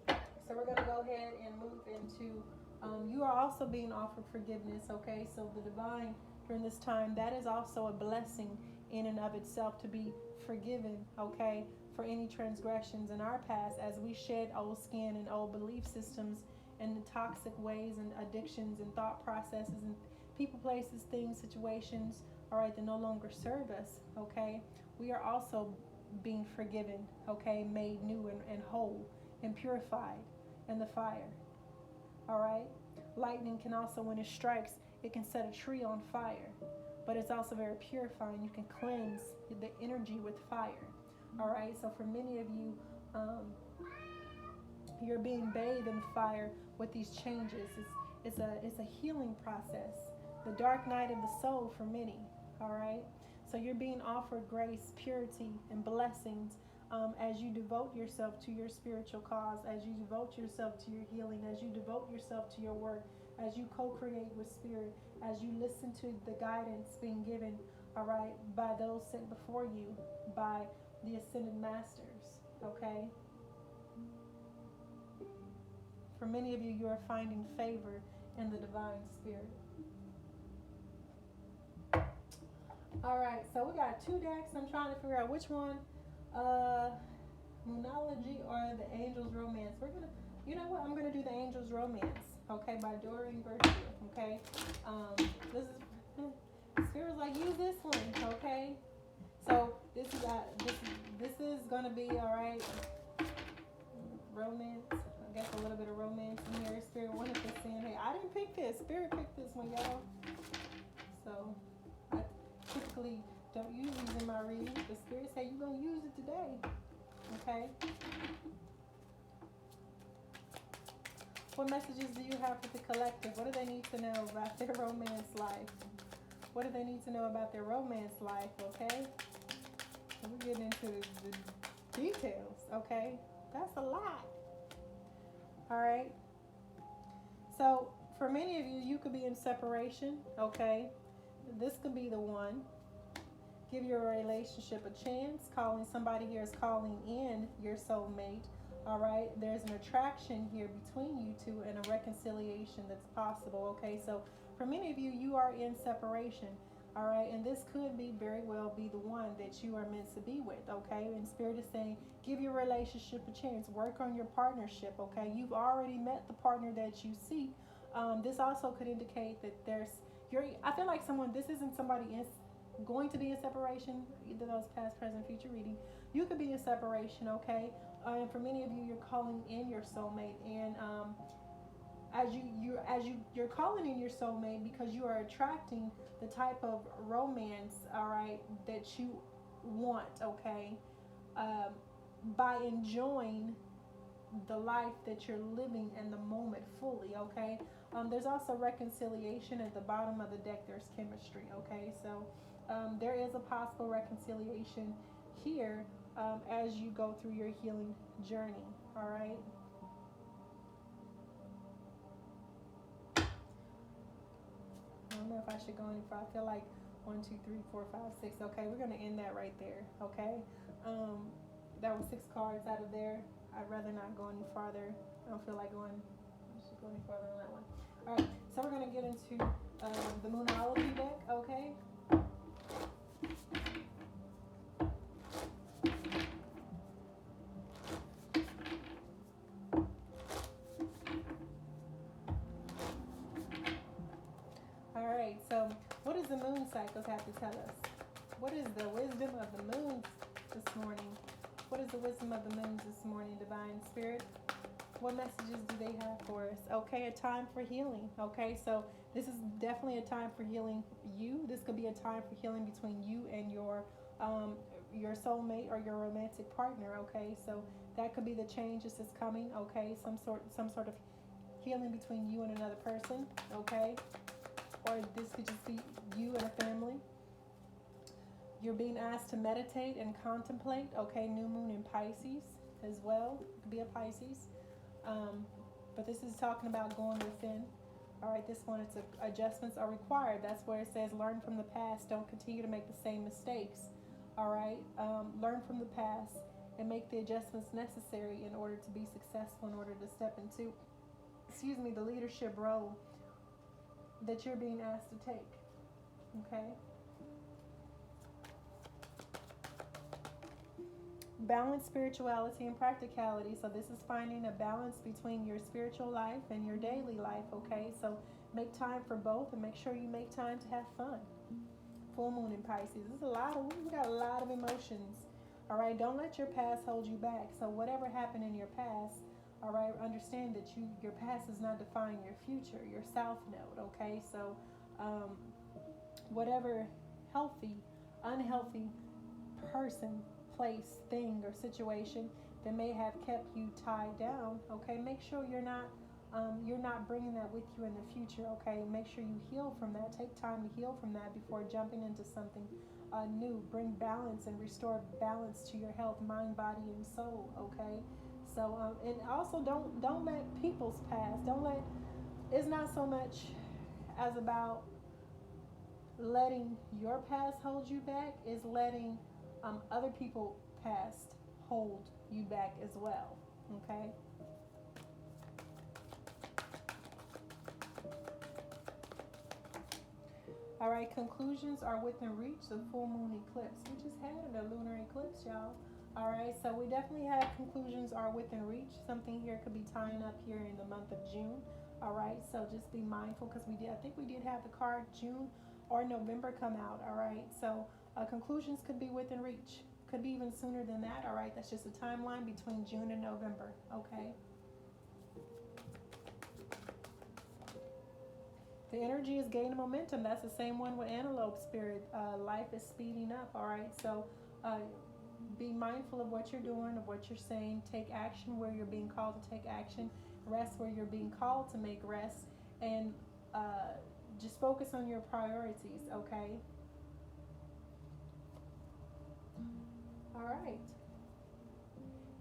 So we're going to go ahead and move into, you are also being offered forgiveness, okay? So the divine during this time, that is also a blessing in and of itself, to be forgiven, okay, for any transgressions in our past, as we shed old skin and old belief systems and the toxic ways and addictions and thought processes and people, places, things, situations, all right, that no longer serve us, okay? We are also being forgiven, okay, made new and whole and purified in the fire, all right? Lightning can also, when it strikes, it can set a tree on fire, but it's also very purifying. You can cleanse the energy with fire, all right? So for many of you, you're being bathed in fire with these changes. It's a healing process. The dark night of the soul for many, all right? So you're being offered grace, purity, and blessings as you devote yourself to your spiritual cause, as you devote yourself to your healing, as you devote yourself to your work, as you co-create with spirit, as you listen to the guidance being given, all right, by those sent before you, by the ascended masters, okay? For many of you, you are finding favor in the divine spirit. All right, so we got two decks. I'm trying to figure out which one, Moonology or the Angel's Romance. We're gonna, you know what? I'm gonna do the Angel's Romance, okay, by Doreen Virtue. Okay, this is Spirit's like, use this one, okay. So this is gonna be, all right, romance. I guess a little bit of romance in here. Spirit wanted this in. Hey, I didn't pick this. Spirit picked this one, y'all. So I typically don't use these in my reading, but Spirit say you're gonna use it today. Okay. What messages do you have for the collective? What do they need to know about their romance life? What do they need to know about their romance life? Okay. So we're getting into the details. Okay. That's a lot. All right. So for many of you, you could be in separation. Okay. This could be the one. Give your relationship a chance. Somebody here is calling in your soulmate. All right. There's an attraction here between you two and a reconciliation that's possible. Okay. So for many of you, you are in separation. All right. And this could be very well be the one that you are meant to be with. Okay. And Spirit is saying, give your relationship a chance. Work on your partnership. Okay. You've already met the partner that you seek. This also could indicate that I feel like this isn't somebody going to be in separation, either those past, present, future reading. You could be in separation, okay? And for many of you, you're calling in your soulmate, and you're calling in your soulmate because you are attracting the type of romance, all right, that you want, okay, um, by enjoying the life that you're living in the moment fully, okay. There's also reconciliation at the bottom of the deck. There's chemistry, okay. So there is a possible reconciliation here as you go through your healing journey, all right. I don't know if I should go any further. I feel like 1, 2, 3, 4, 5, 6. Okay, we're gonna end that right there. Okay, that was 6 cards out of there. I'd rather not go any farther. I don't feel like going. I should go any farther on that one. All right, so we're gonna get into the Moonology deck. Okay. All right. So, what does the moon cycles have to tell us? What is the wisdom of the moons this morning? What is the wisdom of the moons this morning, Divine Spirit? What messages do they have for us? Okay, a time for healing. Okay, so this is definitely a time for healing you. This could be a time for healing between you and your soulmate or your romantic partner. Okay, so that could be the changes that's coming. Okay, some sort of healing between you and another person. Okay, or this could just be you and a family. You're being asked to meditate and contemplate. Okay, new moon in Pisces as well. It could be a Pisces. But this is talking about going within. All right, this one, it's adjustments are required. That's where it says learn from the past. Don't continue to make the same mistakes. All right, learn from the past and make the adjustments necessary in order to be successful, in order to step into, the leadership role that you're being asked to take. Okay. Balance spirituality and practicality. So this is finding a balance between your spiritual life and your daily life, okay? So make time for both and make sure you make time to have fun. Full moon in Pisces. We got a lot of emotions. All right, don't let your past hold you back. So whatever happened in your past, all right, understand that your past does not define your future, your south node, okay? So whatever healthy, unhealthy person, place, thing, or situation that may have kept you tied down, okay, make sure you're not bringing that with you in the future, okay. Make sure you heal from that. Take time to heal from that before jumping into something new. Bring balance and restore balance to your health, mind, body, and soul, okay. So and also don't let people's past, it's not so much as about letting your past hold you back, is letting other people past hold you back as well, okay. All right, conclusions are within reach. The full moon eclipse. We just had a lunar eclipse, y'all. All right, so we definitely have conclusions are within reach. Something here could be tying up here in the month of June. All right, so just be mindful because I think we did have the card June or November come out. All right, so conclusions could be within reach. Could be even sooner than that. All right, that's just a timeline between June and November. Okay. The energy is gaining momentum. That's the same one with Antelope Spirit. Life is speeding up. All right, so be mindful of what you're doing, of what you're saying. Take action where you're being called to take action. Rest where you're being called to make rest. And just focus on your priorities, okay? All right.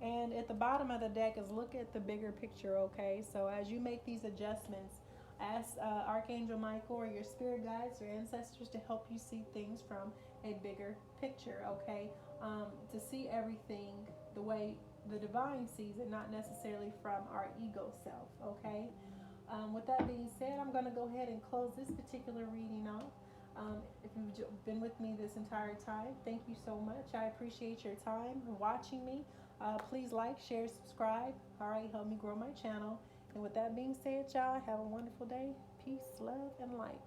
And at the bottom of the deck is look at the bigger picture, okay? So as you make these adjustments, ask Archangel Michael or your spirit guides or ancestors to help you see things from a bigger picture, okay? To see everything the way the divine sees it, not necessarily from our ego self, okay? With that being said, I'm going to go ahead and close this particular reading off. If you've been with me this entire time, thank you so much. I appreciate your time watching me. Please like, share, subscribe. All right, help me grow my channel. And with that being said, y'all, have a wonderful day. Peace, love, and light.